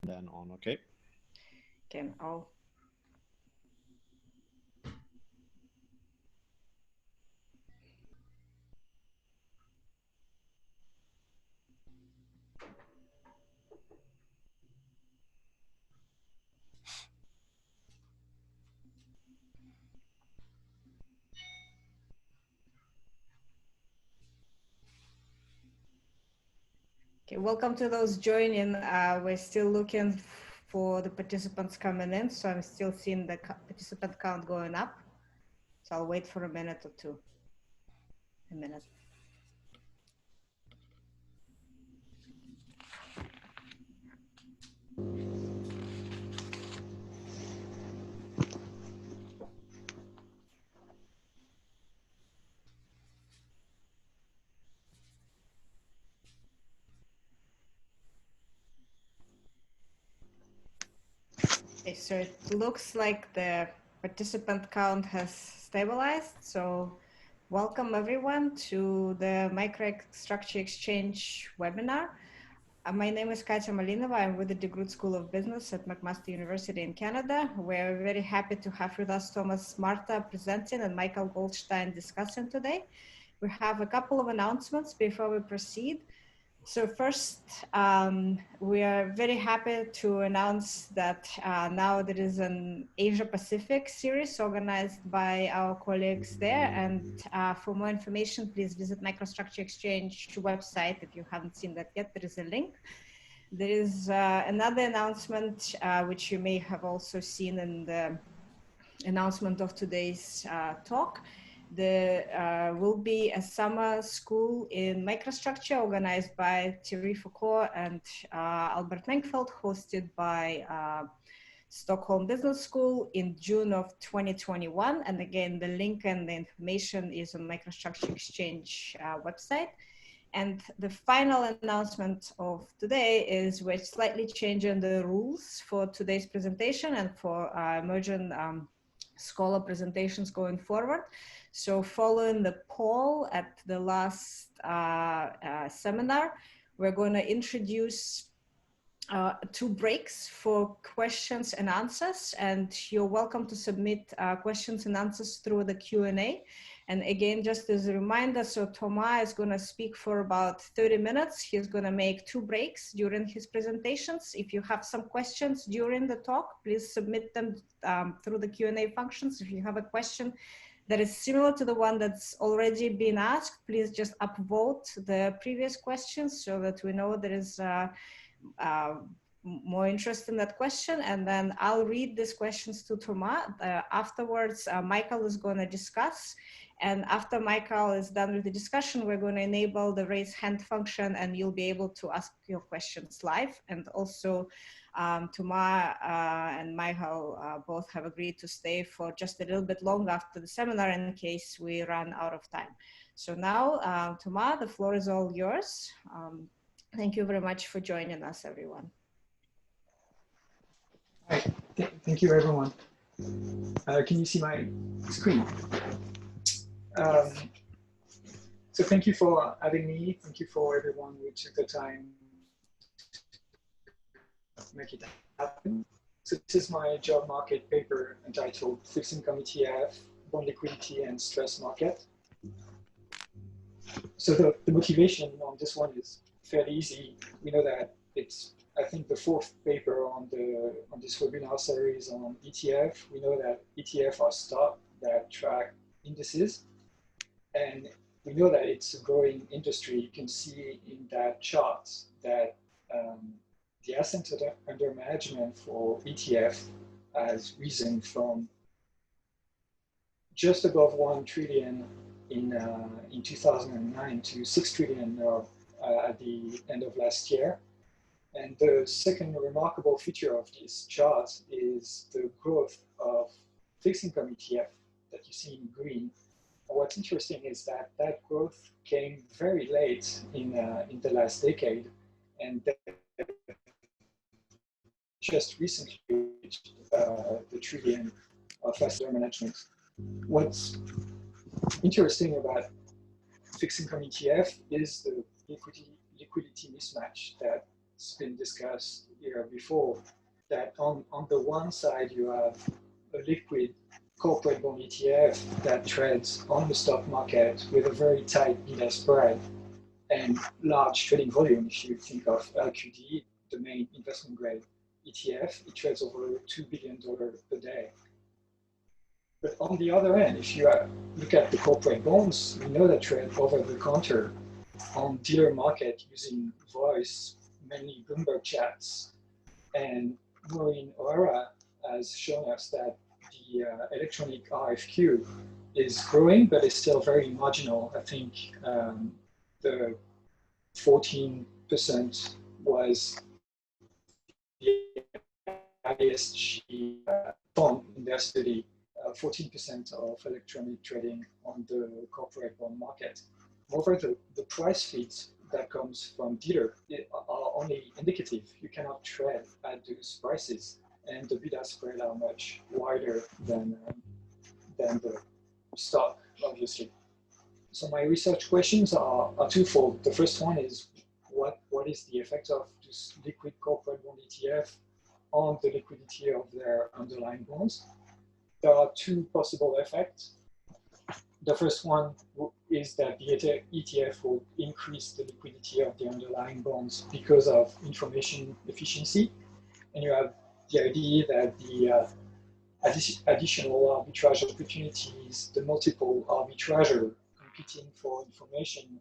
Then on, okay. Okay, Okay, welcome to those joining. We're still looking for the participants coming in, so I'm still seeing the participant count going up. So I'll wait for a minute or two. A minute. Okay, so it looks like the participant count has stabilized. So welcome everyone to the Microstructure Exchange webinar. My name is Katya Malinova. I'm with the DeGroote School of Business at McMaster University in Canada. We're very happy to have with us Thomas Marta presenting and Michael Goldstein discussing today. We have a couple of announcements before we proceed. So first, we are very happy to announce that now there is an Asia Pacific series organized by our colleagues there. And for more information, please visit Microstructure Exchange website. If you haven't seen that yet, there is a link. There is another announcement, which you may have also seen in the announcement of today's talk. There will be a summer school in microstructure organized by Thierry Foucault and Albert Menkfeld, hosted by Stockholm Business School in June of 2021. And again, the link and the information is on Microstructure Exchange website. And the final announcement of today is we're slightly changing the rules for today's presentation and for emerging scholar presentations going forward. So following the poll at the last seminar, we're going to introduce 2 breaks for questions and answers, and you're welcome to submit questions and answers through the Q&A. And again, just as a reminder, so Thomas is going to speak for about 30 minutes. He's going to make 2 breaks during his presentations. If you have some questions during the talk, please submit them through the Q&A functions. If you have a question that is similar to the one that's already been asked, please just upvote the previous questions so that we know there is more interest in that question, and then I'll read these questions to Thomas. Afterwards, Michael is going to discuss, and after Michael is done with the discussion, we're going to enable the raise hand function, and you'll be able to ask your questions live. And also, Thomas and Michael both have agreed to stay for just a little bit longer after the seminar in case we run out of time. So now, Thomas, the floor is all yours. Thank you very much for joining us, everyone. Hi, thank you, everyone. Can you see my screen? So thank you for having me. Thank you for everyone who took the time to make it happen. So this is my job market paper entitled Fixed Income ETF, Bond Liquidity and Stress Market. So the motivation on this one is fairly easy. We know that it's, I think, the 4th paper on this webinar series on ETF. We know that ETF are stock that track indices, and we know that it's a growing industry. You can see in that chart that the assets under management for ETF has risen from just above 1 trillion in 2009 to 6 trillion at the end of last year. And the second remarkable feature of this chart is the growth of fixed income ETF that you see in green. What's interesting is that that growth came very late in the last decade, and just recently reached the trillion of assets under management. What's interesting about fixed income ETF is the liquidity mismatch that's been discussed here before, that on the one side you have a liquid corporate bond ETF that trades on the stock market with a very tight beta spread and large trading volume. If you think of LQD, the main investment grade ETF, it trades over $2 billion a day. But on the other end, if you look at the corporate bonds, we know that trade over the counter on dealer market using voice, mainly Bloomberg chats. And Maureen O'Hara has shown us that the electronic RFQ is growing, but it's still very marginal. I think the 14% was the highest she found in their study, 14% of electronic trading on the corporate bond market. Moreover, the price feeds that comes from dealer are only indicative. You cannot trade at those prices, and the beta spread are much wider than the stock, obviously. So my research questions are twofold. The first one is what is the effect of this liquid corporate bond ETF on the liquidity of their underlying bonds? There are two possible effects. The first one is that the ETF will increase the liquidity of the underlying bonds because of information efficiency. And you have the idea that the additional arbitrage opportunities, the multiple arbitrager competing for information,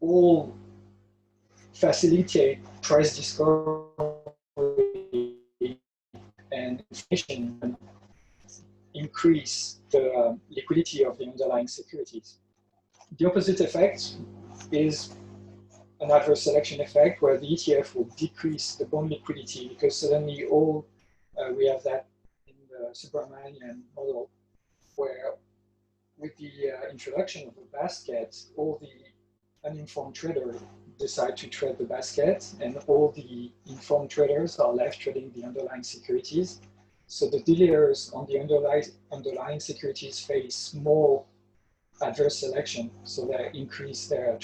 all facilitate price discovery and inflation and increase the liquidity of the underlying securities. The opposite effect is an adverse selection effect where the ETF will decrease the bond liquidity because suddenly we have that in the Subramanian model where with the introduction of the basket, all the uninformed traders decide to trade the basket and all the informed traders are left trading the underlying securities. So the dealers on the underlying securities face more adverse selection, so they increase their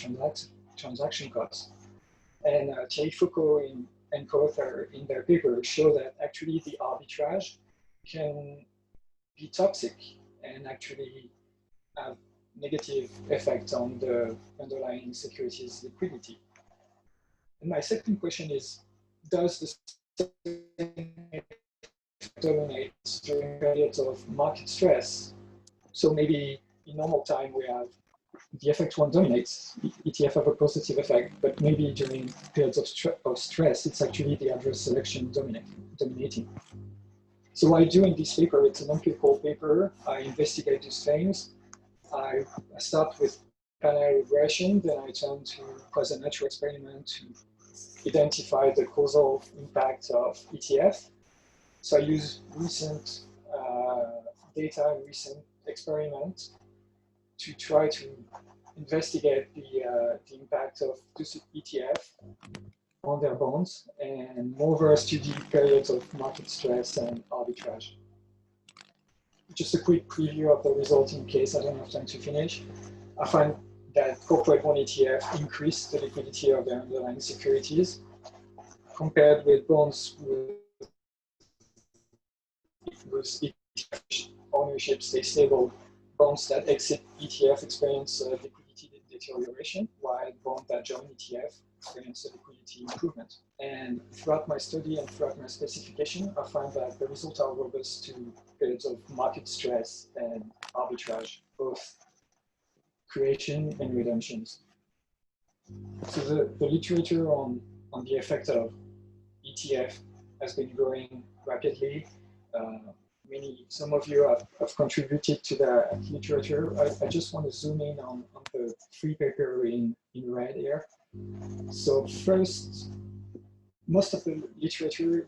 transaction costs. And Thierry Foucault and co-author in their paper show that actually the arbitrage can be toxic and actually have negative effect on the underlying securities liquidity. And my second question is, does the dominate during periods of market stress? So maybe in normal time we have the effect one dominates, ETF have a positive effect, but maybe during periods of stress, it's actually the adverse selection dominating. So while doing this paper, it's an empirical paper, I investigate these things. I start with panel regression, then I turn to quasi-natural experiment to identify the causal impact of ETF. So I use recent data and recent experiments to try to investigate the impact of this ETF on their bonds and moreover study periods of market stress and arbitrage. Just a quick preview of the results in case I don't have time to finish. I find that corporate bond ETF increased the liquidity of their underlying securities compared with bonds with ETF ownership stay stable. Bonds that exit ETF experience liquidity deterioration, while bonds that join ETF experience a liquidity improvement. And throughout my study and throughout my specification, I find that the results are robust to periods of market stress and arbitrage, both creation and redemptions. So the literature on the effect of ETF has been growing rapidly. Some of you have contributed to the literature. I just want to zoom in on the free paper in red here. So first, most of the literature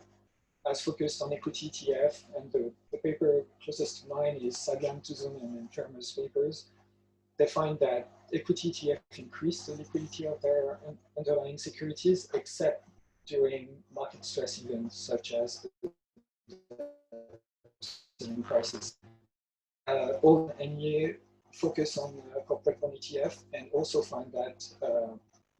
has focused on equity ETF, and the paper closest to mine is Sagan, Tuzun, and Termer's papers. They find that equity ETF increase the liquidity of their underlying securities, except during market stress events such as the crisis. All NEA focus on corporate bond ETF and also find that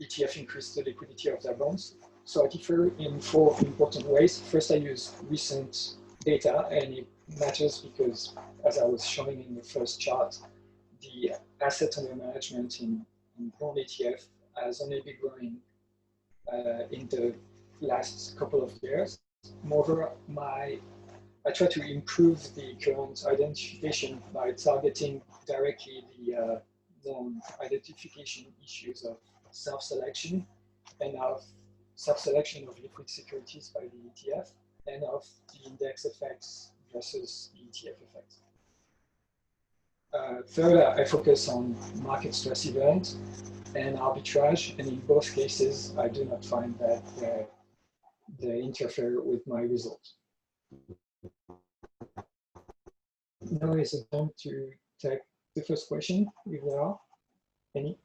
ETF increase the liquidity of their bonds. So I differ in 4 important ways. First, I use recent data, and it matters because, as I was showing in the first chart, the asset under management in bond ETF has only been growing in the last couple of years. Moreover, I try to improve the current identification by targeting directly the non-identification issues of self-selection and of self-selection of liquid securities by the ETF and of the index effects versus the ETF effects. Third, I focus on market stress event and arbitrage, and in both cases, I do not find that they interfere with my results. Now is the time to take the first question, if there are any.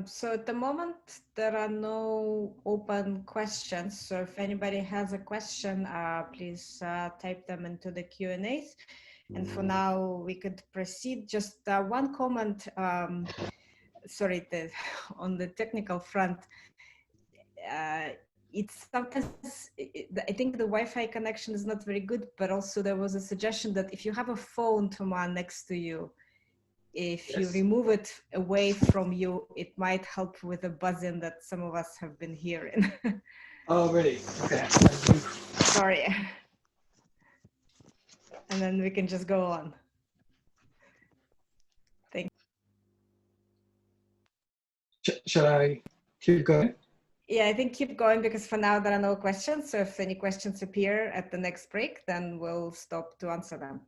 So at the moment, there are no open questions. So if anybody has a question, please type them into the Q&As. And for now, we could proceed. Just one comment, sorry, on the technical front. It's sometimes, I think the Wi-Fi connection is not very good, but also there was a suggestion that if you have a phone, Thomas, next to you, if you remove it away from you, it might help with the buzzing that some of us have been hearing. Oh, really? Okay. Sorry. And then we can just go on. Thank you. Shall I keep going? Yeah, I think keep going because for now there are no questions. So if any questions appear at the next break, then we'll stop to answer them.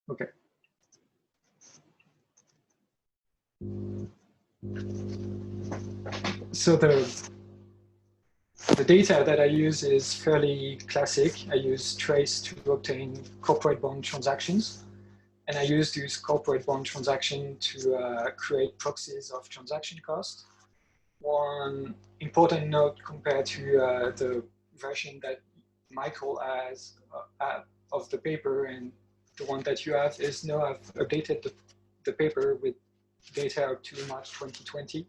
Okay. So the data that I use is fairly classic. I use Trace to obtain corporate bond transactions. And I use these corporate bond transactions to create proxies of transaction cost. One important note compared to the version that Michael has of the paper and the one that you have is now I've updated the paper with data up to March 2020.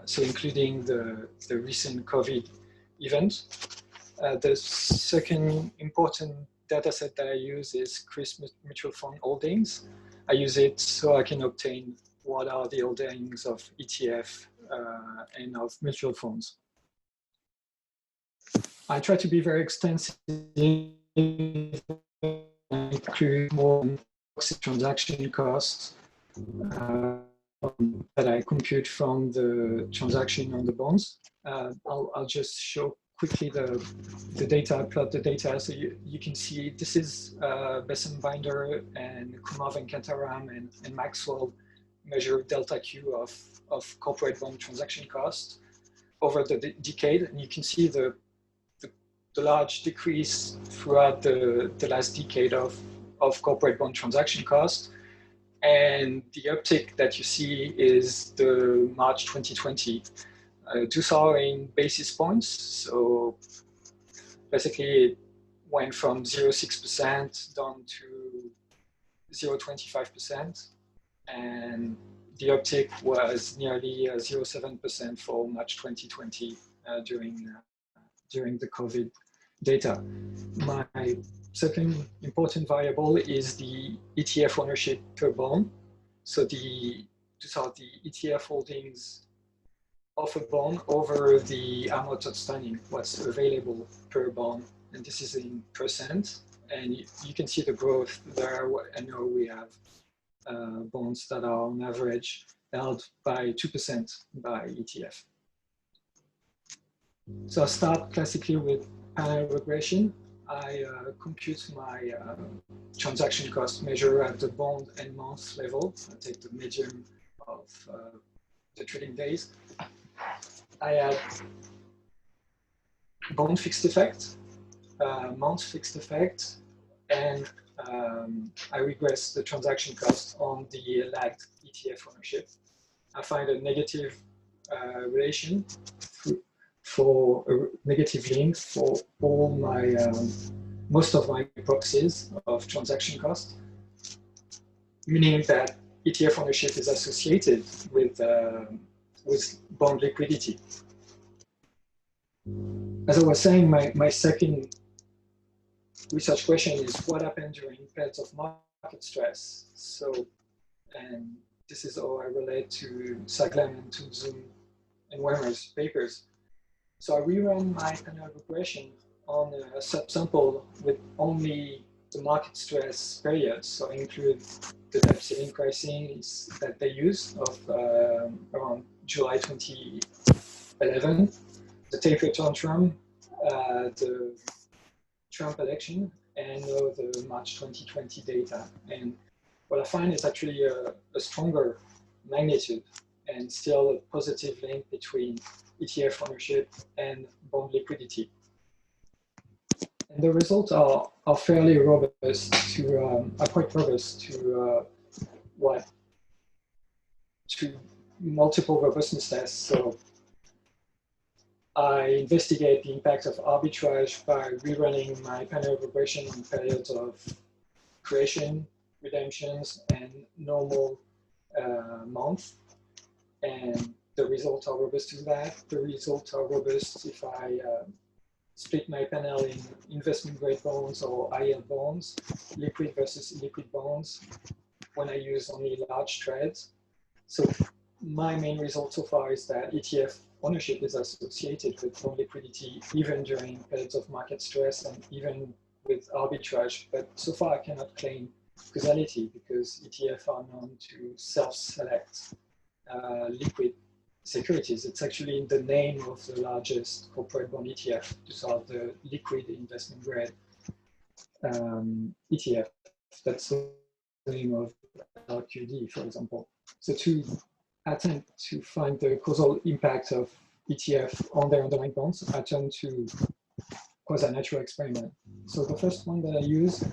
So including the recent COVID event. The second important data set that I use is Chris mutual fund holdings. I use it so I can obtain what are the holdings of ETF and of mutual funds. I try to be very extensive, include more transaction costs that I compute from the transaction on the bonds. I'll just show quickly the data, plot the data. So you can see this is Babson Binder and Kumar Venkataram and Maxwell measure delta Q of corporate bond transaction cost over the decade. And you can see the large decrease throughout the last decade of corporate bond transaction cost. And the uptick that you see is the March 2020. Those are in basis points. So basically it went from 0.6% down to 0.25%. And the uptick was nearly 0.7% for March 2020 during the COVID data. My second important variable is the ETF ownership per bond. So these are the ETF holdings of a bond over the amount outstanding, what's available per bond. And this is in percent. And you can see the growth there. I know we have bonds that are on average held by 2% by ETF. So I'll start classically with panel regression. I compute my transaction cost measure at the bond and month level. I take the median of the trading days. I add bond fixed effect, month fixed effect, and I regress the transaction cost on the lagged ETF ownership. I find a negative relation for a negative link for all my most of my proxies of transaction cost, meaning that ETF ownership is associated with with bond liquidity. As I was saying, my second research question is what happened during periods of market stress. So, and this is how I relate to Saglam and to Zoom and Weimer's papers. So I rerun my panel regression on a subsample with only the market stress periods. So I include the debt ceiling crisis that they use of around July 2011, the taper tantrum, the Trump election, and now the March 2020 data. And what I find is actually a stronger magnitude and still a positive link between ETF ownership and bond liquidity. And the results are fairly robust to, are quite robust to to multiple robustness tests. So I investigate the impact of arbitrage by rerunning my panel regression on periods of creation, redemptions, and normal month. And the results are robust to that. The results are robust if I split my panel in investment grade bonds or high yield bonds, liquid versus illiquid bonds, when I use only large trades. So my main result so far is that ETF ownership is associated with bond liquidity even during periods of market stress and even with arbitrage. But so far I cannot claim causality because ETFs are known to self-select liquid securities. It's actually in the name of the largest corporate bond ETF. These are the liquid investment grade ETF. That's the name of LQD, for example. So to attempt to find the causal impact of ETF on their underlying bonds, I turn to quasi-natural experiment. So the first one that I used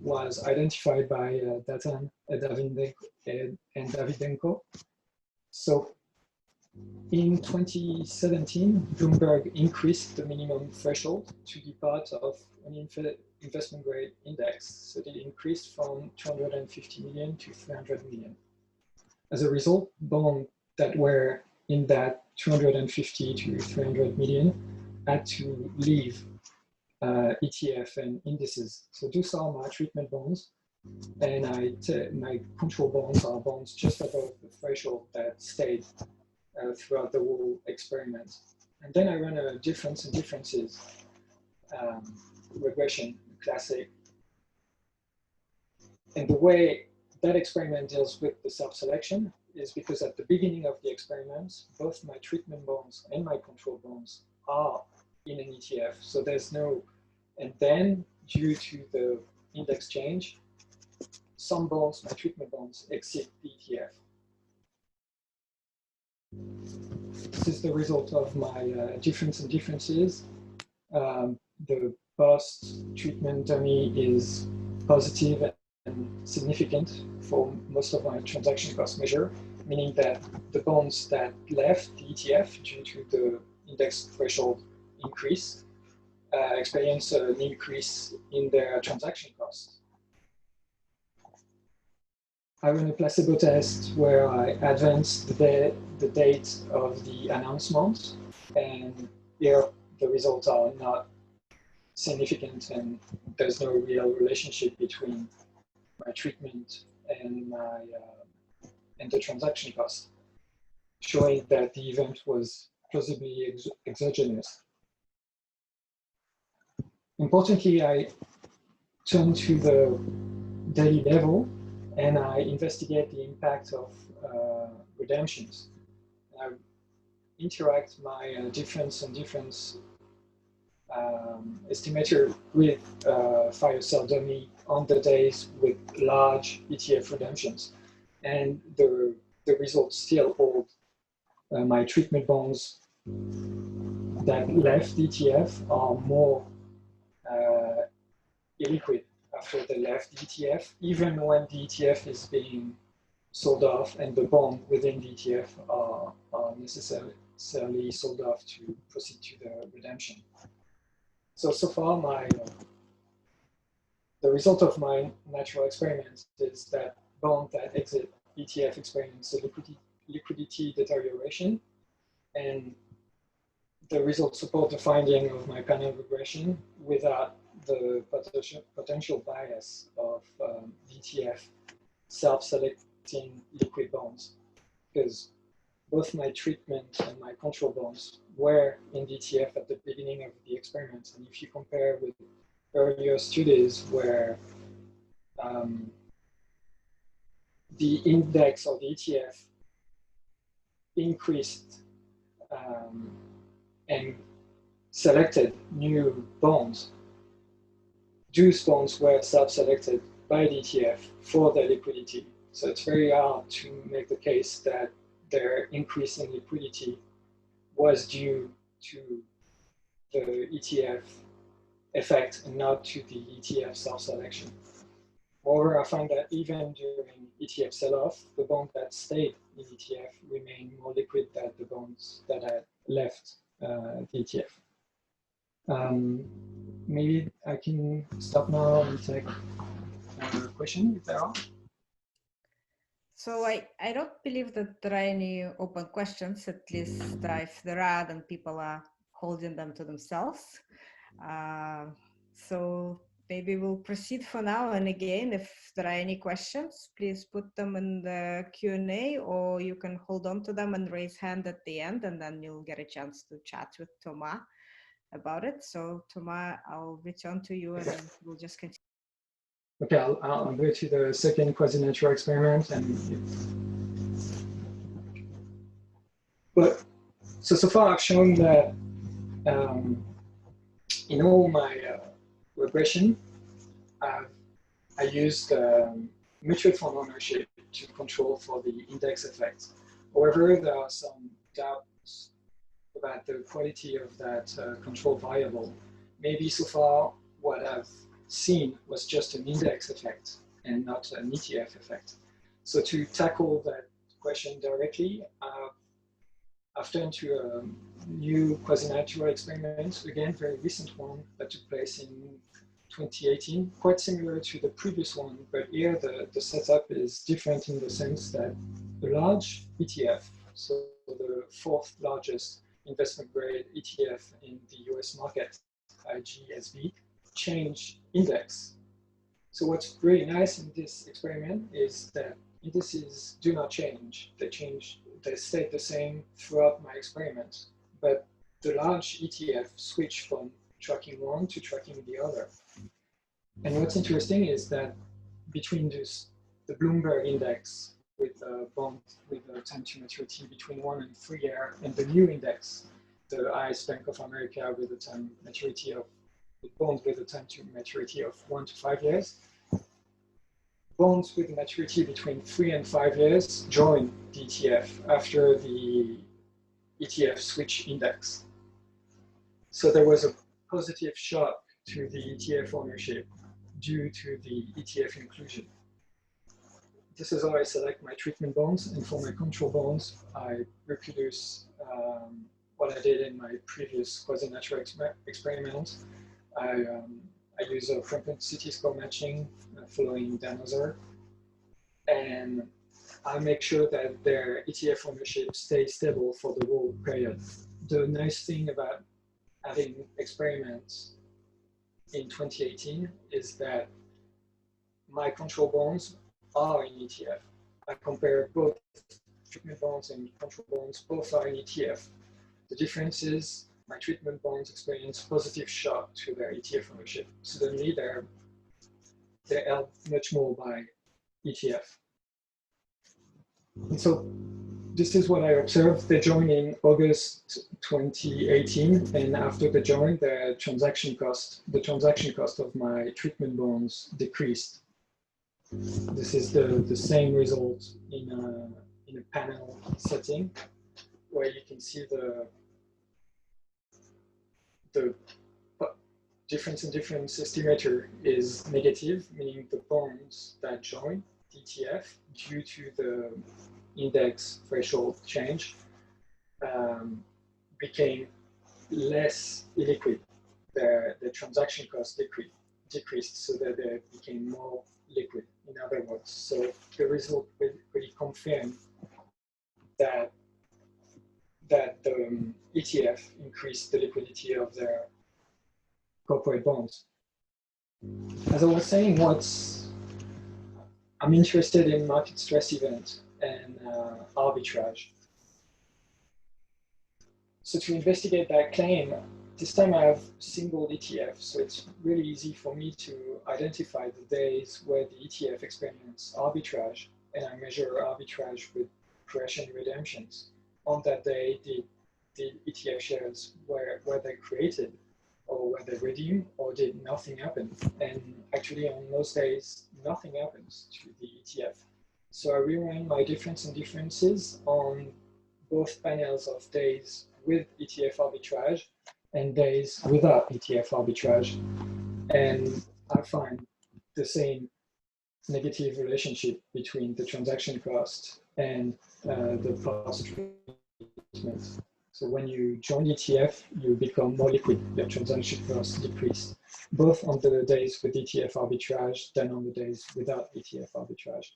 was identified by Datan and Davidenko. So in 2017, Bloomberg increased the minimum threshold to be part of an investment grade index. So they increased from 250 million to 300 million. As a result, bonds that were in that 250 to 300 million had to leave ETF and indices. So those are my treatment bonds. And my control bonds are bonds just above the threshold that stayed throughout the whole experiment. And then I run a difference and differences regression, classic. And the way that experiment deals with the self-selection is because at the beginning of the experiment, both my treatment bonds and my control bonds are in an ETF. So there's no, and then due to the index change, some bonds, my treatment bonds, exit the ETF. This is the result of my difference and differences. The post treatment dummy is positive and significant for most of my transaction cost measure, meaning that the bonds that left the ETF due to the index threshold increase experience an increase in their transaction cost. I run a placebo test where I advance the date of the announcement, and here the results are not significant and there's no real relationship between my treatment and my and the transaction cost, showing that the event was plausibly exogenous. Importantly, I turn to the daily level and I investigate the impact of redemptions. I interact my difference and difference estimator with fire sale dummy on the days with large ETF redemptions. And the results still hold. My treatment bonds that left the ETF are more illiquid after they left the ETF, even when the ETF is being sold off and the bond within the ETF are necessarily sold off to proceed to the redemption. So far, the result of my natural experiment is that bonds that exit ETF experience a liquidity deterioration, and the results support the finding of my panel regression without the potential bias of ETF self-selecting liquid bonds, because both my treatment and my control bonds were in the ETF at the beginning of the experiment. And if you compare with earlier studies where the index or the ETF increased and selected new bonds, those bonds were self-selected by the ETF for their liquidity. So it's very hard to make the case that their increase in liquidity was due to the ETF effect and not to the ETF self-selection. Moreover, I find that even during ETF sell-off, the bonds that stayed in ETF remain more liquid than the bonds that had left the ETF. Maybe I can stop now and take a question if there are. So I don't believe that there are any open questions, at least if there are, then people are holding them to themselves. So maybe we'll proceed for now. And again, if there are any questions, please put them in the Q&A, or you can hold on to them and raise hand at the end, and then you'll get a chance to chat with Thomas about it. So Thomas, I'll return to you and we'll just continue. Okay, I'll go to the second quasi-natural experiment. But so far I've shown that in all my regression, I used mutual fund ownership to control for the index effect. However, there are some doubts about the quality of that control variable. Maybe so far what I've seen was just an index effect and not an ETF effect. So to tackle that question directly, I've turned to a new quasi-natural experiment, again, very recent one that took place in 2018, quite similar to the previous one, but here the setup is different in the sense that the large ETF, so the fourth largest investment grade ETF in the US market, IGSB, change index. So what's really nice in this experiment is that indices do not change. They stay the same throughout my experiment, but the large ETF switch from tracking one to tracking the other. And what's interesting is that between the Bloomberg index with a bond with a time to maturity between 1 and 3 years, and the new index, the ICE Bank of America with a time maturity of bonds with a time to maturity of 1 to 5 years, bonds with a maturity between 3 and 5 years join the ETF after the ETF switch index. So there was a positive shock to the ETF ownership due to the ETF inclusion. This is how I select my treatment bonds, and for my control bonds, I reproduce what I did in my previous quasi-natural experiment. I use a propensity score matching following Danozer, and I make sure that their ETF ownership stays stable for the whole period. The nice thing about having experiments in 2018 is that my control bonds are in ETF. I compare both treatment bonds and control bonds, both are in ETF. The difference is my treatment bonds experience positive shock to their ETF ownership. Suddenly they're held much more by ETF. And so this is what I observed. They joined in August 2018, and after they joined, the transaction cost of my treatment bonds decreased. This is the same result in a panel setting, where you can see the difference in difference estimator is negative, meaning the bonds that join the ETF due to the index threshold change became less illiquid. The transaction cost decreased so that they became more liquid, in other words. So the result really confirmed that the ETF increased the liquidity of their corporate bonds. As I was saying, I'm interested in market stress events and arbitrage. So to investigate that claim, this time I have single ETF, so it's really easy for me to identify the days where the ETF experienced arbitrage, and I measure arbitrage with creation redemptions. On that day, the ETF shares were they created, or were they redeemed, or did nothing happen? And actually on most days, nothing happens to the ETF. So I rerun my difference and differences on both panels of days with ETF arbitrage and days without ETF arbitrage. And I find the same negative relationship between the transaction cost and the post-treatment. So when you join ETF, you become more liquid, your transaction costs decrease, both on the days with ETF arbitrage than on the days without ETF arbitrage.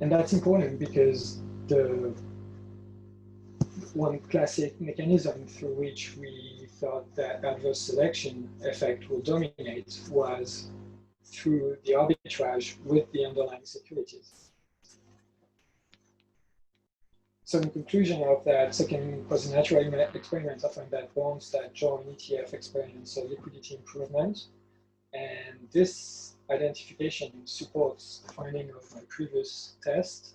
And that's important because the one classic mechanism through which we thought that adverse selection effect will dominate was through the arbitrage with the underlying securities. So in conclusion of that second quasi-natural experiment, I found that bonds that join ETF experience a liquidity improvement. And this identification supports the finding of my previous test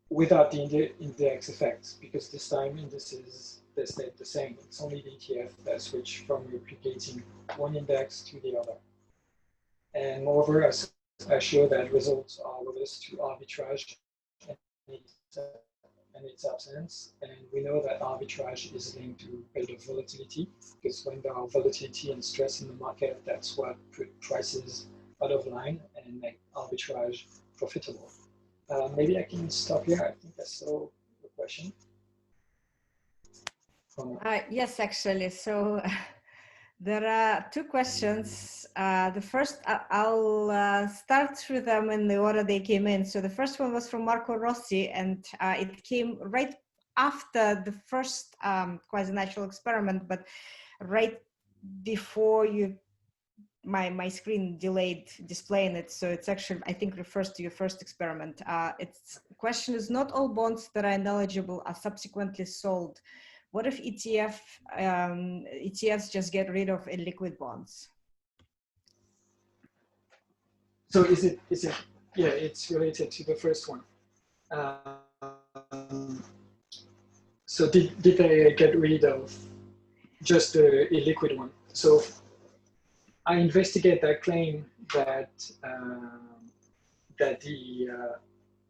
without the index effects, because this time indices, they stayed the same. It's only the ETF that switch from replicating one index to the other. And moreover, I show that results are robust to arbitrage and its absence. And we know that arbitrage is linked to buildup volatility, because when there are volatility and stress in the market, that's what put prices out of line and make arbitrage profitable. Maybe I can stop here. I think I saw the question. Yes, actually. So there are two questions. The first, I'll start through them in the order they came in. So the first one was from Marco Rossi, and it came right after the first quasi-natural experiment, but right before my screen delayed displaying it. So it's actually, I think, refers to your first experiment. Its question is, not all bonds that are ineligible are subsequently sold. What if ETFs just get rid of illiquid bonds? So is it, yeah, it's related to the first one. So did they get rid of just the illiquid one? So I investigate that claim that that the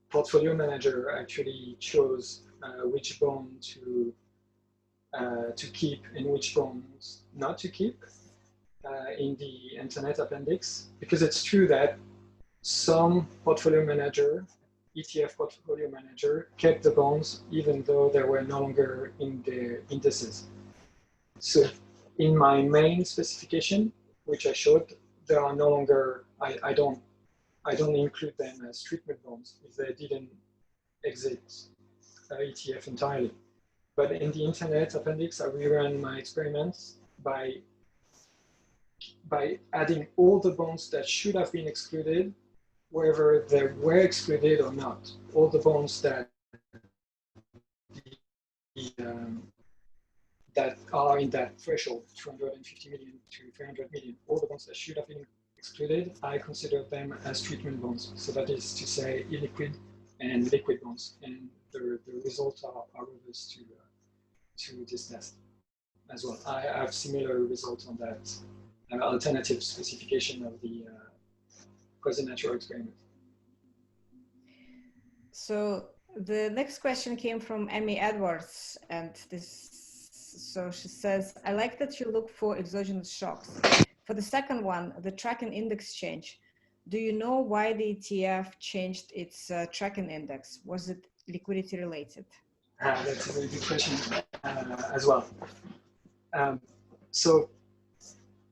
portfolio manager actually chose which bond to keep and which bonds not to keep in the internet appendix, because it's true that some portfolio manager, ETF portfolio manager, kept the bonds even though they were no longer in the indices. So in my main specification, which I showed, there are no longer, I don't include them as treatment bonds if they didn't exit ETF entirely. But in the internet appendix, I rerun my experiments by adding all the bonds that should have been excluded, whether they were excluded or not. All the bonds that that are in that threshold, 250 million to 300 million, all the bonds that should have been excluded, I consider them as treatment bonds. So that is to say, illiquid and liquid bonds. And the results are robust to this test as well. I have similar results on that alternative specification of the quasi-natural experiment. So the next question came from Emmy Edwards, and so she says, I like that you look for exogenous shocks. For the second one, the tracking index change, do you know why the ETF changed its tracking index? Was it liquidity related? That's a very good question as well. So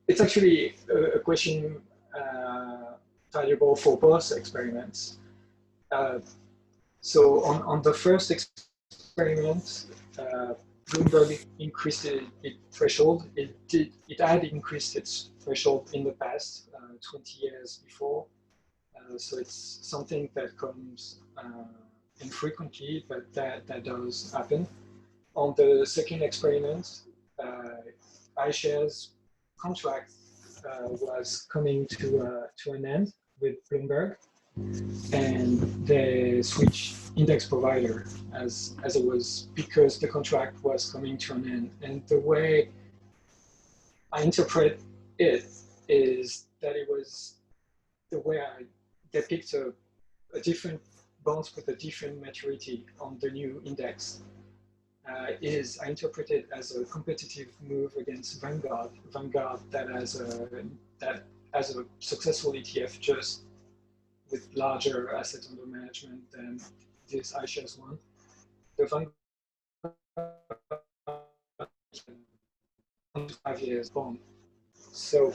it's actually a question valuable for both experiments. So on the first experiment, Bloomberg increased its threshold. It had increased its threshold in the past, 20 years before. So it's something that comes infrequently, but that does happen. On the second experiment, iShares contract was coming to an end with Bloomberg, and they switched index provider as it was because the contract was coming to an end. And the way I interpret it is that it was the way they picked a different bonds with a different maturity on the new index. I interpret it as a competitive move against Vanguard. Vanguard that has a successful ETF just with larger asset under management than this iShares one. The Vanguard 5 years bond. So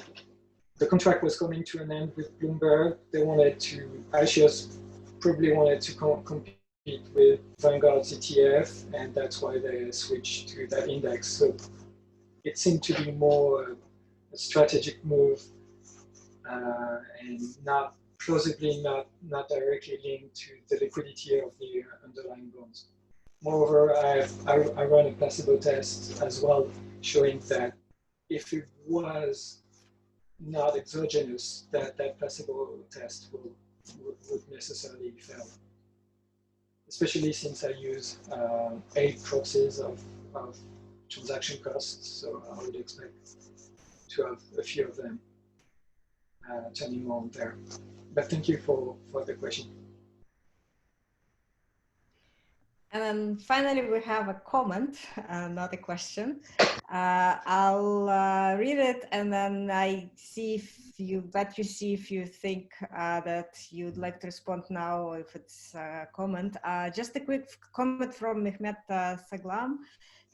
the contract was coming to an end with Bloomberg. iShares probably wanted to compete with Vanguard's ETF, and that's why they switched to that index. So it seemed to be more a strategic move and not plausibly not directly linked to the liquidity of the underlying bonds. Moreover, I run a placebo test as well, showing that if it was not exogenous, that placebo test would necessarily fail. Especially since I use 8 proxies of transaction costs, so I would expect to have a few of them turning on there. But thank you for the question. And then finally, we have a comment, not a question. I'll read it, and then I see if you think that you'd like to respond now, or if it's a comment. Just a quick comment from Mehmet Saglam.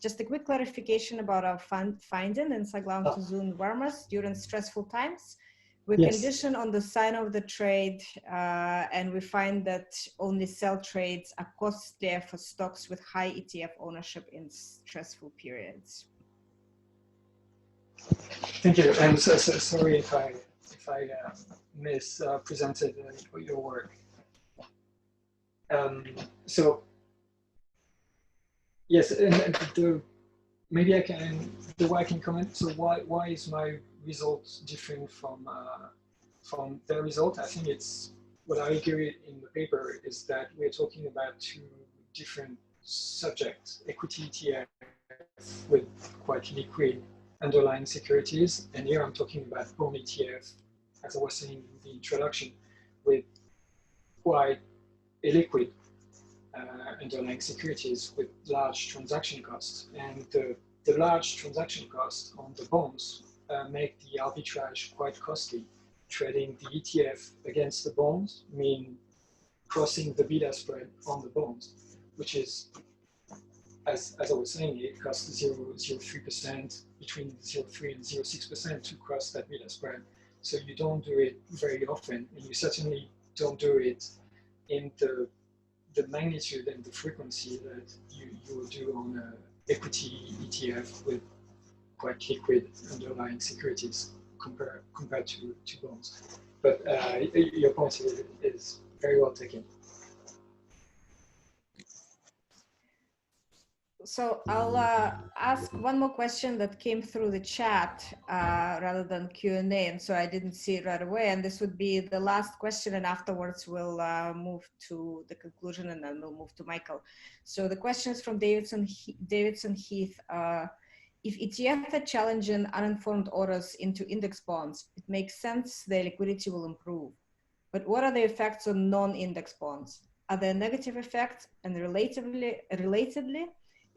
Just a quick clarification about our finding in Saglam to Zune Warmers during stressful times. We condition on the sign of the trade, and we find that only sell trades are costlier for stocks with high ETF ownership in stressful periods. Thank you, and sorry if I mispresented your work. So yes, and maybe the way I can comment. So why is my result different from their result? I think it's what I argue in the paper is that we're talking about 2 different subjects: equity ETF with quite liquid underlying securities, and here I'm talking about bond ETF, as I was saying in the introduction, with quite illiquid underlying securities with large transaction costs. And the large transaction costs on the bonds make the arbitrage quite costly. Trading the ETF against the bonds mean crossing the beta spread on the bonds, which is, as I was saying, it costs 0.03%, between 0.3 and 0.6% to cross that beta spread. So you don't do it very often, and you certainly don't do it in the magnitude and the frequency that you would do on an equity ETF with quite liquid underlying securities compared to bonds. But your point is very well taken. So I'll ask one more question that came through the chat rather than Q&A, and so I didn't see it right away. And this would be the last question, and afterwards we'll move to the conclusion, and then we'll move to Michael. So the question is from Davidson Heath. If ETF are challenging uninformed orders into index bonds, it makes sense their liquidity will improve. But what are the effects on non-index bonds? Are there negative effects? And relatedly,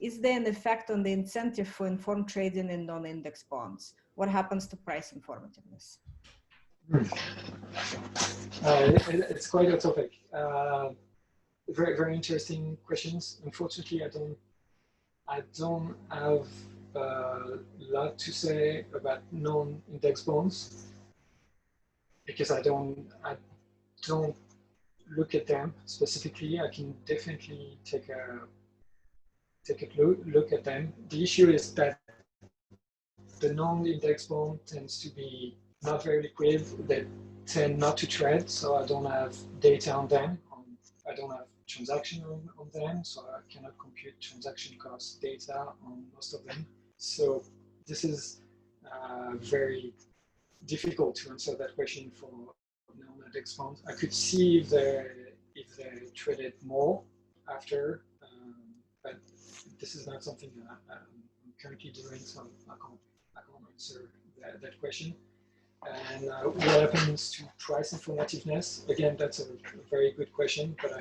is there an effect on the incentive for informed trading in non-index bonds? What happens to price informativeness? It's quite a topic. Very, very interesting questions. Unfortunately, I don't have a lot to say about non-index bonds because I don't look at them specifically, I can definitely take a look at them. The issue is that the non-index bond tends to be not very liquid. They tend not to trade, so I don't have data on them. I don't have transaction on them, so I cannot compute transaction cost data on most of them. So this is very difficult to answer that question for non-index bonds. I could see if they traded more after, but this is not something that I'm currently doing, so I can't answer that question. And what happens to price informativeness? Again, that's a very good question, but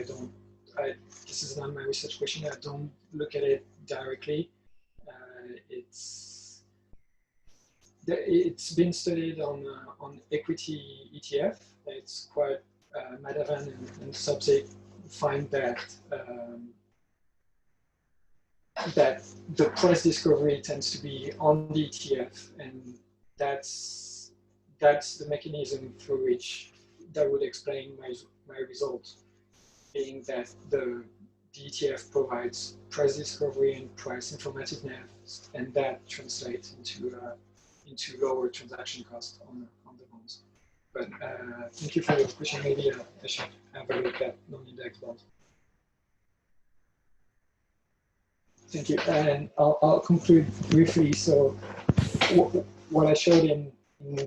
this is not my research question. I don't look at it directly. It's been studied on equity ETF. It's quite Madhavan and Subsec find that that the price discovery tends to be on the ETF, and that's the mechanism through which that would explain my result, being that the ETF provides price discovery and price informativeness, and that translates into lower transaction cost on the bonds. But thank you for your question. Maybe I should have a look at non-index bonds. Thank you. And I'll conclude briefly. So what I showed in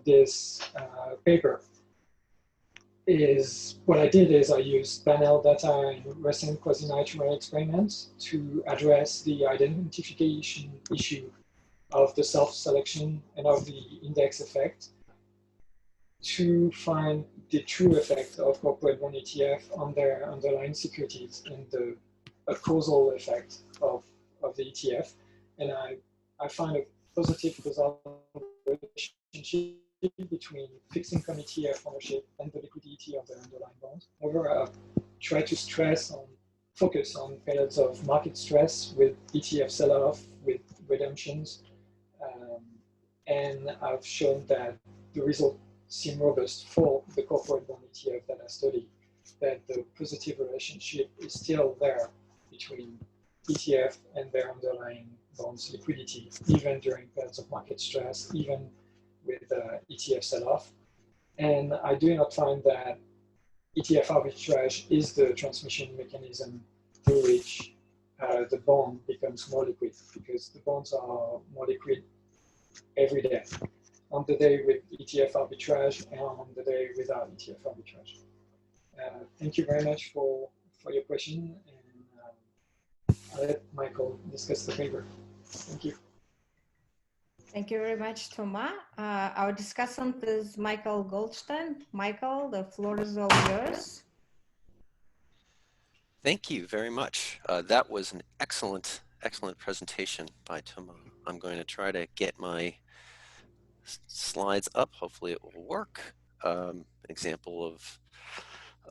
this paper is what I did is I used panel data and recent quasi-natural experiments to address the identification issue of the self-selection and of the index effect to find the true effect of corporate bond ETF on their underlying securities and the causal effect of the ETF. And I find a positive causal relationship between fixed income ETF ownership and the liquidity of the underlying bonds. However, I try to focus on periods of market stress with ETF sell-off, with redemptions, and I've shown that the results seem robust for the corporate bond ETF that I studied, that the positive relationship is still there between ETF and their underlying bonds liquidity, even during periods of market stress, even with ETF sell-off. And I do not find that ETF arbitrage is the transmission mechanism through which the bond becomes more liquid, because the bonds are more liquid every day, on the day with ETF arbitrage and on the day without ETF arbitrage. Thank you very much for your question, and I'll let Michael discuss the paper. Thank you. Thank you very much, Thomas. Our discussant is Michael Goldstein. Michael, the floor is all yours. Thank you very much. That was an excellent presentation by Thomas. I'm going to try to get my slides up. Hopefully it will work. An example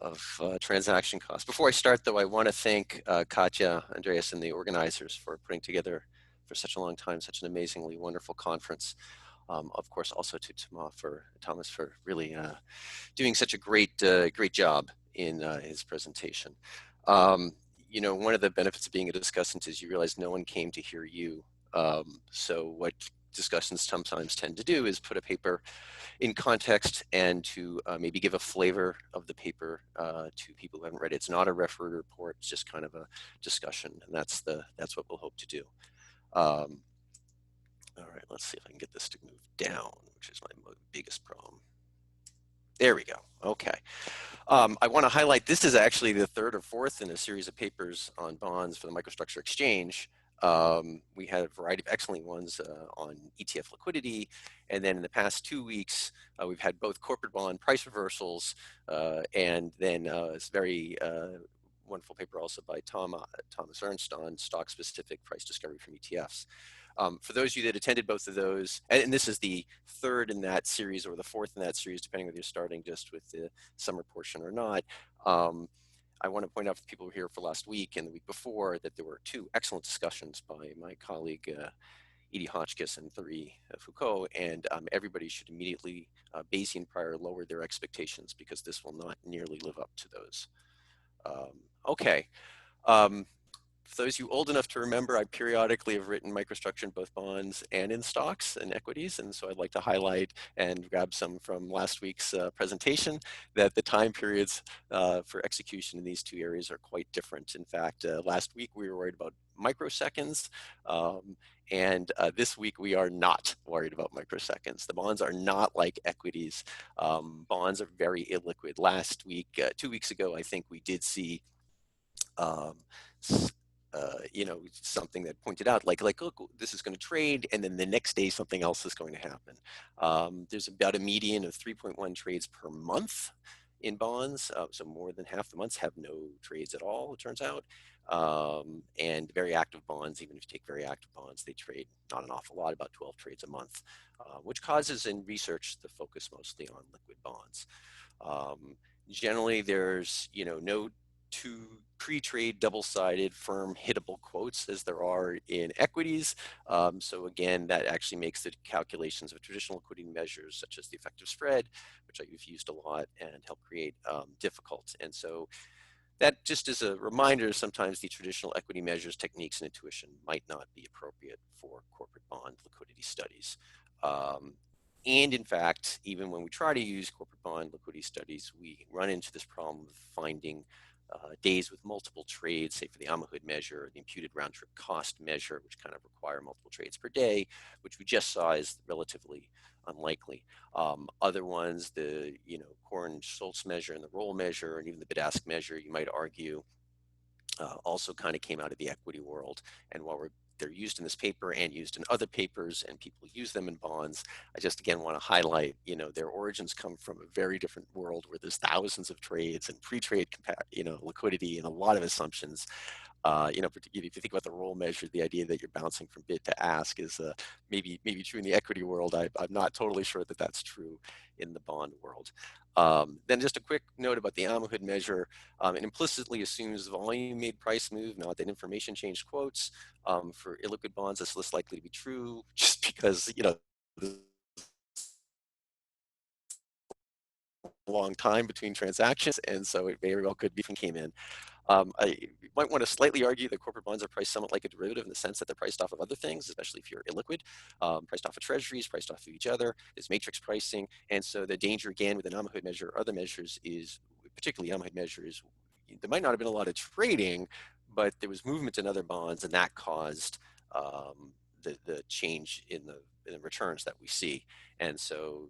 of transaction costs. Before I start, though, I want to thank Katja, Andreas, and the organizers for putting together for such a long time such an amazingly wonderful conference. Of course, also to Thomas for really doing such a great job in his presentation. You know, one of the benefits of being a discussant is you realize no one came to hear you. So what discussions sometimes tend to do is put a paper in context and to maybe give a flavor of the paper to people who haven't read it. It's not a referee report, it's just kind of a discussion, and that's what we'll hope to do. All right, let's see if I can get this to move down, which is my biggest problem. There we go. Okay. I want to highlight this is actually the third or fourth in a series of papers on bonds for the Microstructure Exchange. We had a variety of excellent ones on ETF liquidity, and then in the past 2 weeks, we've had both corporate bond price reversals, and then this very wonderful paper also by Thomas Ernst on stock-specific price discovery from ETFs. For those of you that attended both of those, and this is the third in that series or the fourth in that series, depending whether you're starting just with the summer portion or not, I want to point out for the people who were here for last week and the week before that there were 2 excellent discussions by my colleague Edie Hotchkiss and Thierry Foucault, and everybody should immediately, Bayesian prior, lower their expectations because this will not nearly live up to those. Okay. For those of you old enough to remember, I periodically have written microstructure in both bonds and in stocks and equities, and so I'd like to highlight and grab some from last week's presentation that the time periods for execution in these two areas are quite different. In fact, last week we were worried about microseconds, and this week we are not worried about microseconds. The bonds are not like equities. Bonds are very illiquid. Last week, 2 weeks ago, I think we did see um, something that pointed out like look, this is going to trade, and then the next day something else is going to happen. There's about a median of 3.1 trades per month in bonds, so more than half the months have no trades at all, it turns out. And very active bonds, even if you take very active bonds, they trade not an awful lot, about 12 trades a month, which causes in research the focus mostly on liquid bonds. Generally, there's no two pre-trade double-sided firm hittable quotes as there are in equities. So again, that actually makes the calculations of traditional liquidity measures such as the effective spread, which I've used a lot and help create, difficult. And so that just as a reminder, sometimes the traditional equity measures, techniques, and intuition might not be appropriate for corporate bond liquidity studies. And in fact, even when we try to use corporate bond liquidity studies, we run into this problem of finding days with multiple trades, say for the Amahud measure, the imputed round trip cost measure, which kind of require multiple trades per day, which we just saw is relatively unlikely. Other ones, the Korn-Schultz measure and the roll measure, and even the bid-ask measure, you might argue, also kind of came out of the equity world. And while they're used in this paper and used in other papers, and people use them in bonds, I just again want to highlight, their origins come from a very different world where there's thousands of trades and pre-trade, liquidity and a lot of assumptions. Particularly if you think about the roll measure, the idea that you're bouncing from bid to ask is maybe true in the equity world. I'm not totally sure that that's true in the bond world. Then just a quick note about the Amahud measure. It implicitly assumes volume made price move, not that information changed quotes. For illiquid bonds, that's less likely to be true, just because there's a long time between transactions, and so it very well could be from came in. I might want to slightly argue that corporate bonds are priced somewhat like a derivative in the sense that they're priced off of other things, especially if you're illiquid, priced off of treasuries, priced off of each other. There's matrix pricing. And so the danger, again, with an Amahud measure or other measures is, particularly Amahud measure, is there might not have been a lot of trading, but there was movement in other bonds, and that caused the change in the returns that we see. And so,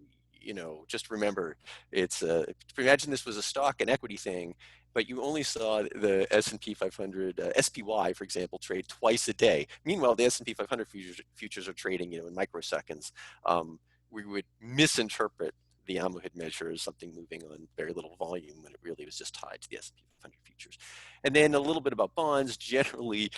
just remember, it's imagine this was a stock and equity thing, but you only saw the S&P 500, SPY, for example, trade twice a day. Meanwhile, the S&P 500 futures are trading, in microseconds. We would misinterpret the Amahud measure as something moving on very little volume when it really was just tied to the S&P 500 futures. And then a little bit about bonds. Generally,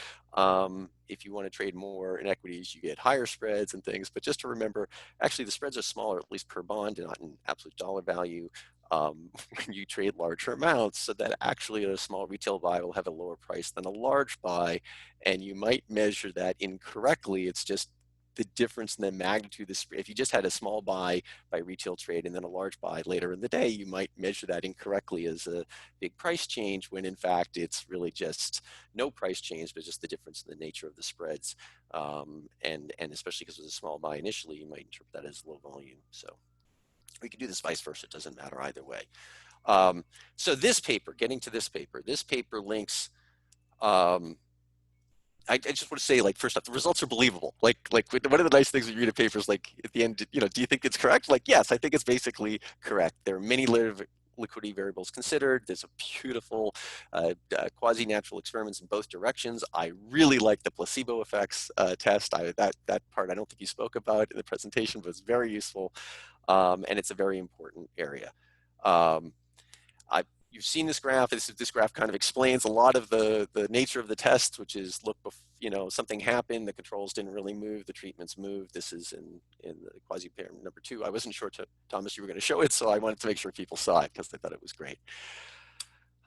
if you want to trade more in equities, you get higher spreads and things. But just to remember, actually, the spreads are smaller, at least per bond, not in absolute dollar value. When you trade larger amounts, so that actually a small retail buy will have a lower price than a large buy, and you might measure that incorrectly. It's just the difference in the magnitude. If you just had a small buy by retail trade and then a large buy later in the day, you might measure that incorrectly as a big price change, when in fact it's really just no price change, but just the difference in the nature of the spreads. And especially because it was a small buy initially, you might interpret that as low volume. So we can do this vice versa. It doesn't matter either way. So this paper, getting to this paper links. I just want to say, first off, the results are believable. Like one of the nice things when you read a paper is at the end, do you think it's correct? Yes, I think it's basically correct. There are many liquidity variables considered. There's a beautiful quasi-natural experiments in both directions. I really like the placebo effects test. That part I don't think you spoke about in the presentation, but it's very useful, and it's a very important area. You've seen this graph. This graph kind of explains a lot of the nature of the test, which is something happened, the controls didn't really move, the treatments moved. This is in the quasi-pair number 2. I wasn't sure, Thomas, you were going to show it, so I wanted to make sure people saw it because they thought it was great.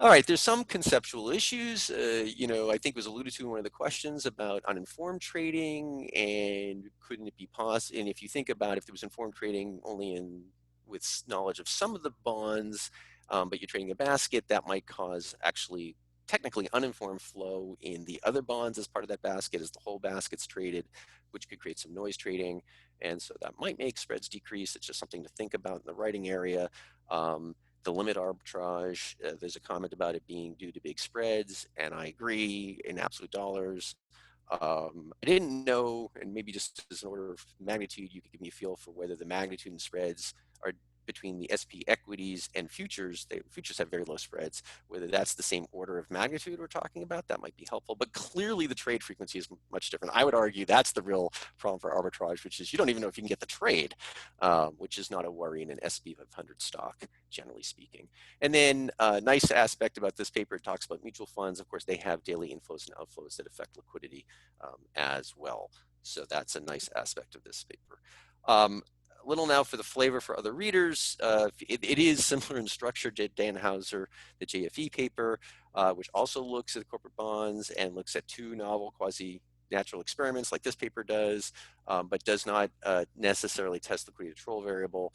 All right, there's some conceptual issues. I think was alluded to in one of the questions about uninformed trading, and couldn't it be possible? And if you think about if there was informed trading only with knowledge of some of the bonds, but you're trading a basket, that might cause actually technically uninformed flow in the other bonds as part of that basket as the whole basket's traded, which could create some noise trading. And so that might make spreads decrease. It's just something to think about in the writing area. The limit arbitrage, there's a comment about it being due to big spreads, and I agree in absolute dollars. I didn't know, and maybe just as an order of magnitude, you could give me a feel for whether the magnitude and spreads are between the SP equities and futures. Futures have very low spreads. Whether that's the same order of magnitude we're talking about, that might be helpful. But clearly the trade frequency is much different. I would argue that's the real problem for arbitrage, which is you don't even know if you can get the trade, which is not a worry in an SP 500 stock, generally speaking. And then a nice aspect about this paper, it talks about mutual funds. Of course, they have daily inflows and outflows that affect liquidity as well. So that's a nice aspect of this paper. A little now for the flavor for other readers. It is similar in structure to Dan Hauser, the JFE paper, which also looks at corporate bonds and looks at two novel quasi-natural experiments like this paper does, but does not necessarily test the liquidity control variable,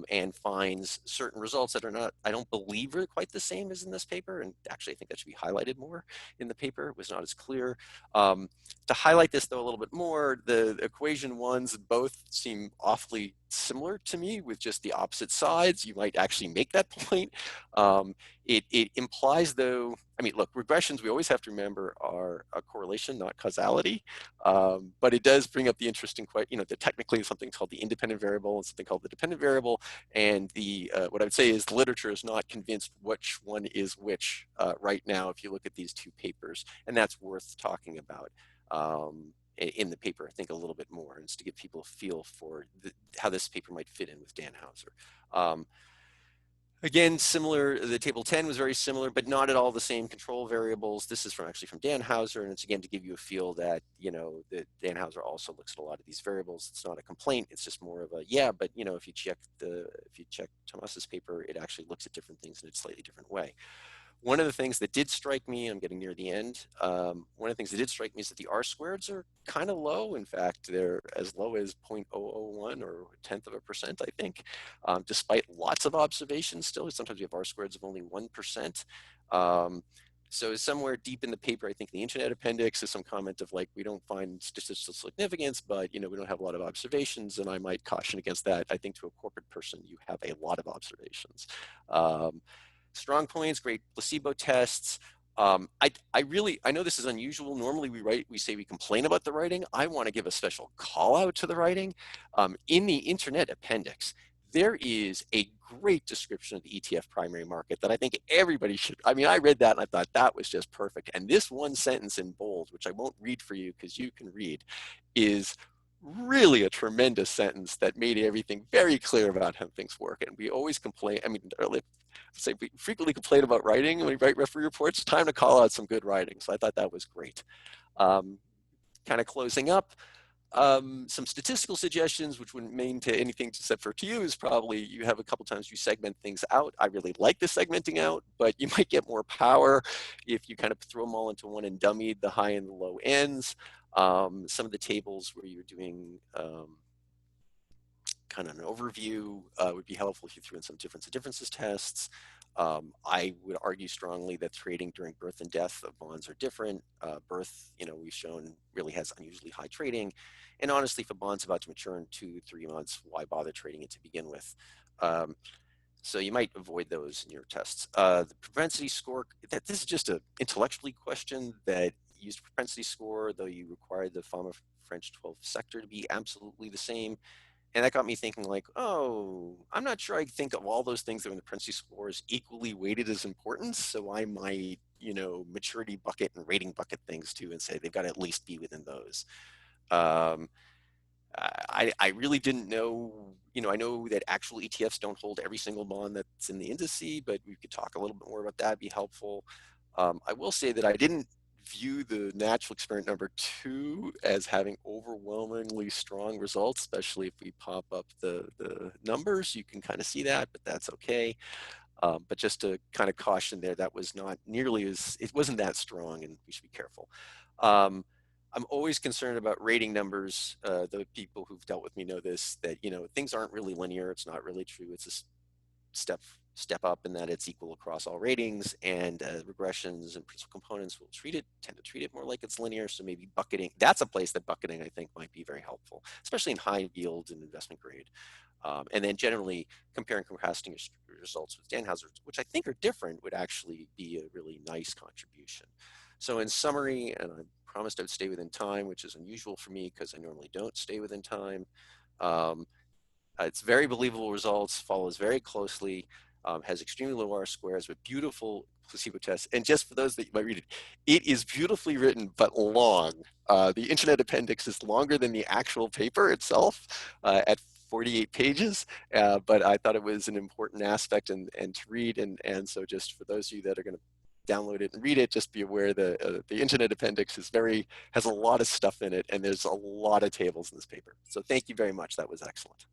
and finds certain results that are not, I don't believe, are quite the same as in this paper. And actually, I think that should be highlighted more in the paper. It was not as clear. To highlight this, though, a little bit more, the equation ones both seem awfully similar to me with just the opposite sides. You might actually make that point. It implies, though, I mean, look, regressions, we always have to remember, are a correlation, not causality. But it does bring up the interesting question, technically something called the independent variable and something called the dependent variable. And what I would say is the literature is not convinced which one is which right now if you look at these two papers. And that's worth talking about in the paper, I think, a little bit more, and to give people a feel for how this paper might fit in with Dan Hauser. Again, similar, the table 10 was very similar, but not at all the same control variables. This is actually from Dan Hauser, and it's again to give you a feel that, that Dan Hauser also looks at a lot of these variables. It's not a complaint, it's just more of a, yeah, but if you check Thomas's paper, it actually looks at different things in a slightly different way. One of the things that did strike me, I'm getting near the end, one of the things that did strike me is that the R-squareds are kind of low. In fact, they're as low as 0.001 or a tenth of a percent, I think, despite lots of observations still. Sometimes we have R-squareds of only 1%. So somewhere deep in the paper, I think the internet appendix is some comment of like, we don't find statistical significance, but we don't have a lot of observations, and I might caution against that. I think to a corporate person, you have a lot of observations. Strong points, great placebo tests. I know this is unusual. Normally we say we complain about the writing. I want to give a special call out to the writing. In the internet appendix, there is a great description of the ETF primary market that I think everybody should. I mean, I read that and I thought that was just perfect. And this one sentence in bold, which I won't read for you because you can read, is really a tremendous sentence that made everything very clear about how things work. And we always complain, we frequently complain about writing when we write referee reports. Time to call out some good writing. So I thought that was great. Kind of closing up, some statistical suggestions, which wouldn't mean to anything except for to you, is probably you have a couple times you segment things out. I really like the segmenting out, but you might get more power if you kind of throw them all into one and dummied the high and the low ends. Some of the tables where you're doing kind of an overview would be helpful if you threw in some differences tests. I would argue strongly that trading during birth and death of bonds are different. Birth, we've shown really has unusually high trading. And honestly, if a bond's about to mature in 2-3 months, why bother trading it to begin with? So you might avoid those in your tests. The propensity score, this is just an intellectually question that used propensity score, though you required the Fama French 12 sector to be absolutely the same. And that got me thinking like, oh, I'm not sure I think of all those things that are in the propensity score as equally weighted as importance. So I might, maturity bucket and rating bucket things too and say they've got to at least be within those. I really didn't know, I know that actual ETFs don't hold every single bond that's in the indice, but we could talk a little bit more about that, be helpful. I will say that I didn't view the natural experiment number 2 as having overwhelmingly strong results, especially if we pop up the numbers, you can kind of see that, but that's okay. But just to kind of caution there, that was not nearly it wasn't that strong, and we should be careful. I'm always concerned about rating numbers. The people who've dealt with me know this, that, things aren't really linear. It's not really true. It's a step up in that it's equal across all ratings, and regressions and principal components will tend to treat it more like it's linear. So maybe bucketing, that's a place that bucketing I think might be very helpful, especially in high yield and investment grade. And then generally comparing and contrasting results with Danhauser's, which I think are different, would actually be a really nice contribution. So in summary, and I promised I would stay within time, which is unusual for me because I normally don't stay within time. It's very believable results, follows very closely, has extremely low R squares with beautiful placebo tests. And just for those that you might read it, it is beautifully written, but long. The internet appendix is longer than the actual paper itself at 48 pages, but I thought it was an important aspect and to read. And so just for those of you that are going to download it and read it, just be aware the internet appendix has a lot of stuff in it, and there's a lot of tables in this paper. So thank you very much. That was excellent.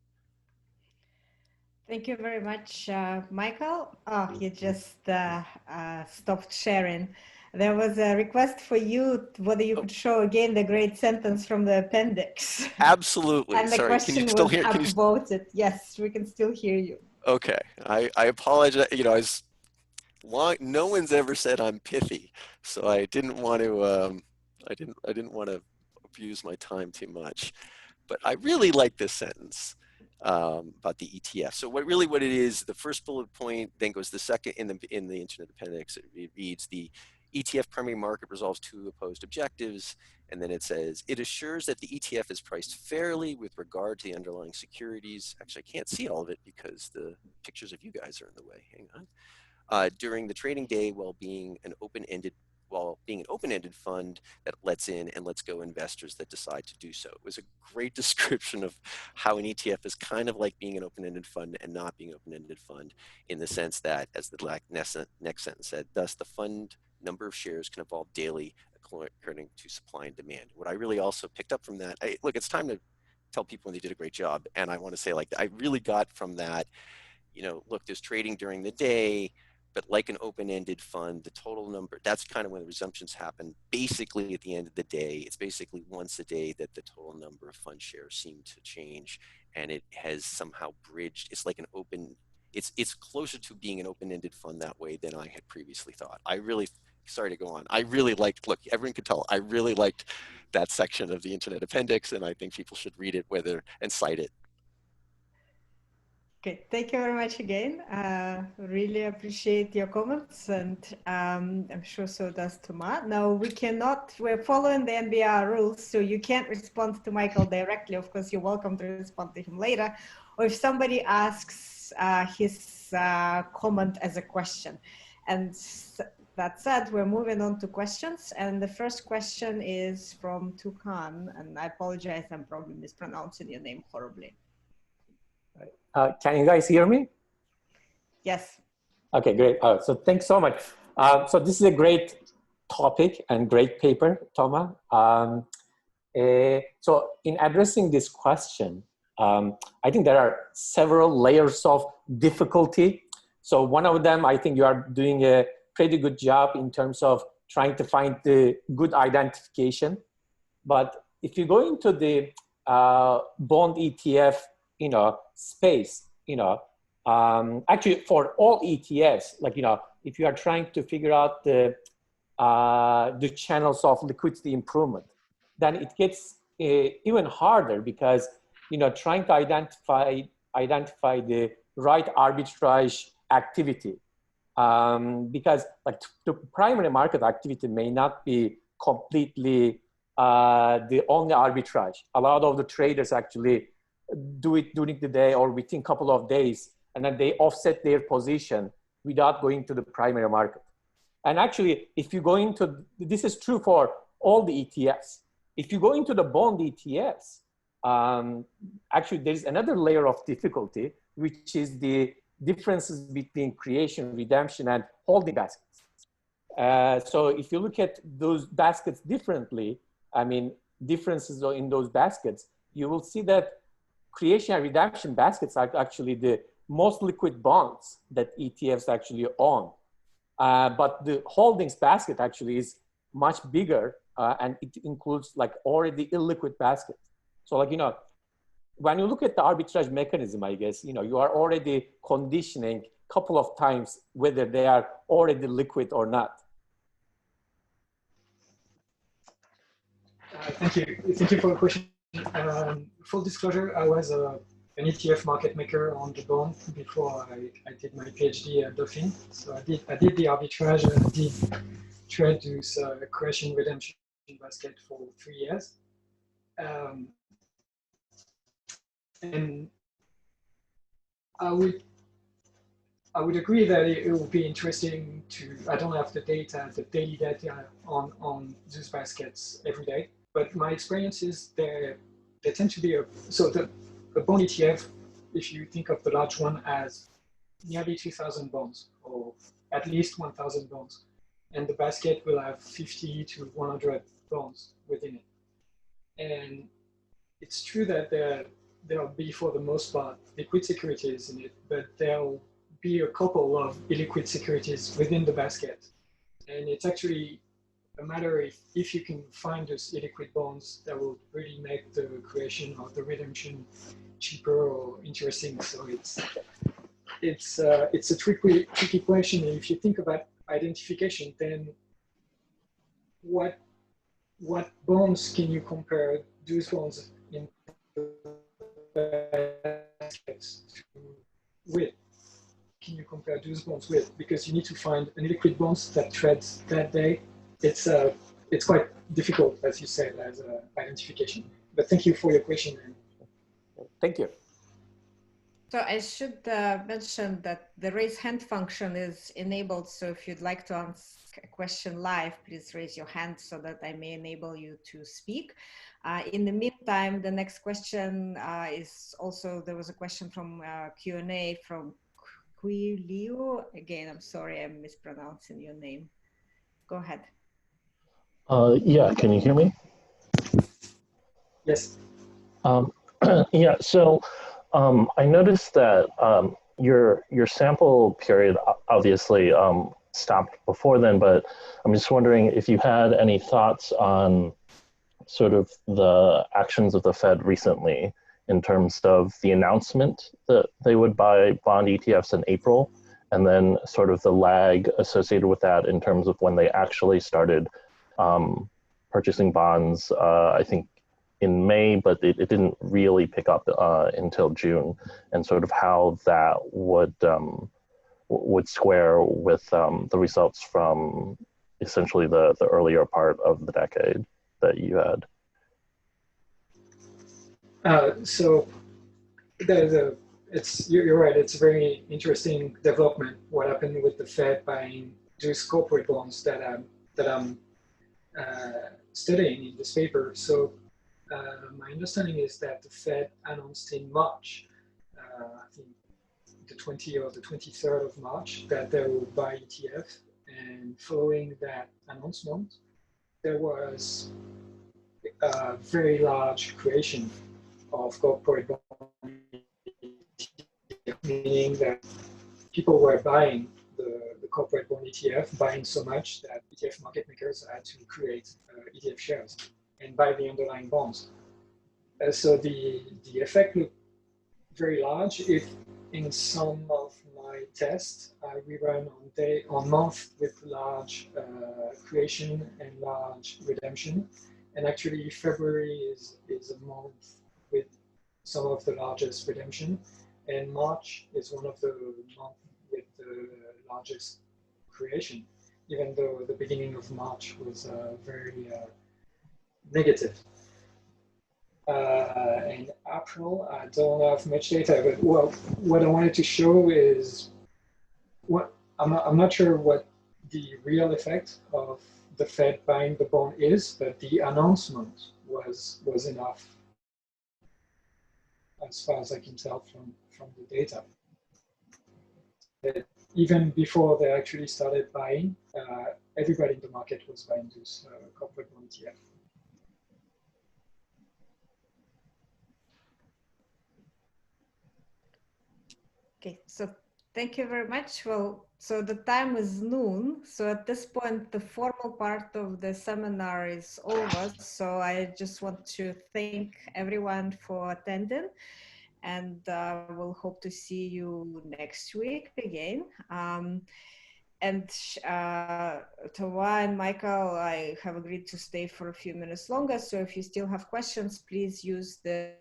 Thank you very much, Michael. Oh, you just stopped sharing. There was a request for you whether you could show again the great sentence from the appendix. Absolutely. And the Sorry, question can you still was hear? upvoted. Yes, we can still hear you. Okay, I apologize. You know, no one's ever said I'm pithy, so I didn't want to. I didn't want to abuse my time too much, but I really like this sentence about the ETF. So what it is, the first bullet point, then goes the second in the internet appendix. It reads the ETF primary market resolves two opposed objectives, and then it says it assures that the ETF is priced fairly with regard to the underlying securities. Actually, I can't see all of it because the pictures of you guys are in the way. Hang on. During the trading day, while being an open-ended fund that lets in and lets go investors that decide to do so. It was a great description of how an ETF is kind of like being an open-ended fund and not being an open-ended fund, in the sense that, as the next sentence said, thus the fund number of shares can evolve daily according to supply and demand. What I really also picked up from that, look, it's time to tell people when they did a great job, and I want to say, like, I really got from that, you know, look, there's trading during the day, but like an open-ended fund, the total number, that's kind of when the resumptions happen. Basically, at the end of the day, it's basically once a day that the total number of fund shares seem to change, and it has somehow bridged. It's like an open, it's closer to being an open-ended fund that way than I had previously thought. I really, sorry to go on, I really liked, look, everyone could tell, I really liked that section of the internet appendix, and I think people should read it and cite it. Okay, thank you very much again. Really appreciate your comments, and I'm sure so does Thomas. Now, we're following the NBR rules, so you can't respond to Michael directly. Of course, you're welcome to respond to him later, or if somebody asks his comment as a question. And that said, we're moving on to questions, and the first question is from Tukan, and I apologize, I'm probably mispronouncing your name horribly. Can you guys hear me? Yes. Okay, great. So thanks so much. So this is a great topic and great paper, Thomas. So in addressing this question, I think there are several layers of difficulty. So one of them, I think you are doing a pretty good job in terms of trying to find the good identification. But if you go into the bond ETF, space, actually for all ETFs, like, if you are trying to figure out the channels of liquidity improvement, then it gets even harder because, trying to identify the right arbitrage activity, because like the primary market activity may not be completely the only arbitrage. A lot of the traders actually do it during the day or within a couple of days, and then they offset their position without going to the primary market. And actually, if you go into, this is true for all the ETFs. If you go into the bond ETFs, actually there's another layer of difficulty, which is the differences between creation, redemption, and holding baskets. So if you look at those baskets differently, differences in those baskets, you will see that creation and redemption baskets are actually the most liquid bonds that ETFs actually own. But the holdings basket actually is much bigger, and it includes like already illiquid baskets. So like, when you look at the arbitrage mechanism, I guess, you are already conditioning couple of times whether they are already liquid or not. Thank you for the question. Full disclosure, I was an ETF market maker on the bond before I did my PhD at Dauphine. So I did the arbitrage and I did trade this creation redemption basket for 3 years. And I would agree that it would be interesting to, I don't have the data, the daily data on those baskets every day, but my experience is they tend to be so the bond ETF, if you think of the large one as nearly 2,000 bonds or at least 1,000 bonds, and the basket will have 50 to 100 bonds within it. And it's true that there'll be, for the most part, liquid securities in it, but there'll be a couple of illiquid securities within the basket. And it's actually a matter if you can find those illiquid bonds that will really make the creation or the redemption cheaper or interesting. So it's a tricky question. And if you think about identification, then what bonds can you compare those bonds in baskets with? Can you compare those bonds with? Because you need to find an illiquid bonds that trades that day. It's quite difficult, as you said, as identification. But thank you for your question. Thank you. So I should mention that the raise hand function is enabled. So if you'd like to ask a question live, please raise your hand so that I may enable you to speak. In the meantime, the next question is also, there was a question from Q&A from Kui Liu. Again, I'm sorry, I'm mispronouncing your name. Go ahead. Yeah, can you hear me? Yes. Yeah, so I noticed that your sample period obviously stopped before then, but I'm just wondering if you had any thoughts on sort of the actions of the Fed recently in terms of the announcement that they would buy bond ETFs in April, and then sort of the lag associated with that in terms of when they actually started purchasing bonds, I think in May, but it didn't really pick up until June, and sort of how that would square with the results from essentially the earlier part of the decade that you had. So you're right. It's a very interesting development. What happened with the Fed buying those corporate bonds that I'm studying in this paper. So my understanding is that the Fed announced in March, I think the 20th or the 23rd of March, that they will buy ETF. And following that announcement, there was a very large creation of corporate bonds, meaning that people were buying the corporate bond ETF, buying so much that ETF market makers had to create ETF shares and buy the underlying bonds. So the effect looked very large. If in some of my tests we run on month with large creation and large redemption, and actually February is a month with some of the largest redemption, and March is one of the months with the largest creation, even though the beginning of March was very negative. In April, I don't have much data, but what I wanted to show is I'm not sure what the real effect of the Fed buying the bond is, but the announcement was enough, as far as I can tell from the data. That even before they actually started buying, everybody in the market was buying this corporate bond ETF. Okay, so thank you very much. Well, so the time is noon. So at this point, the formal part of the seminar is over. So I just want to thank everyone for attending. and we'll hope to see you next week again. And Tova and Michael, I have agreed to stay for a few minutes longer. So if you still have questions, please use the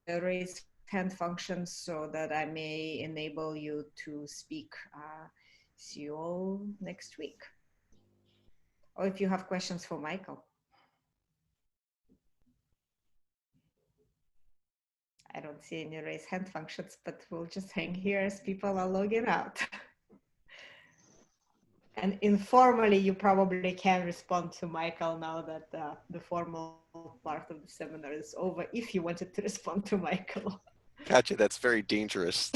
raise hand function so that I may enable you to speak. See you all next week. Or if you have questions for Michael. I don't see any raise hand functions, but we'll just hang here as people are logging out. And informally, you probably can respond to Michael now that the formal part of the seminar is over, if you wanted to respond to Michael. Gotcha, that's very dangerous.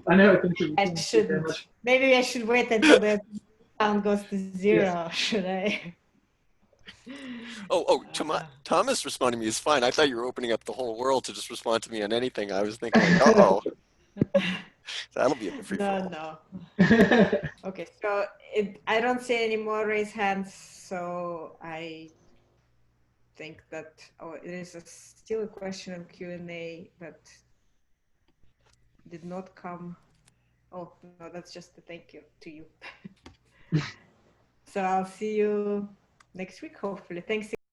I know. Thank you. I shouldn't. Maybe I should wait until the count goes to zero, yes. Should I? Thomas responding to me is fine. I thought you were opening up the whole world to just respond to me on anything. I was thinking, like, uh-oh. That'll be a free for all. No. Okay, so I don't see any more raised hands, so I think that there is still a question in Q&A that did not come. Oh, no, that's just a thank you to you. So I'll see you next week, hopefully. Thanks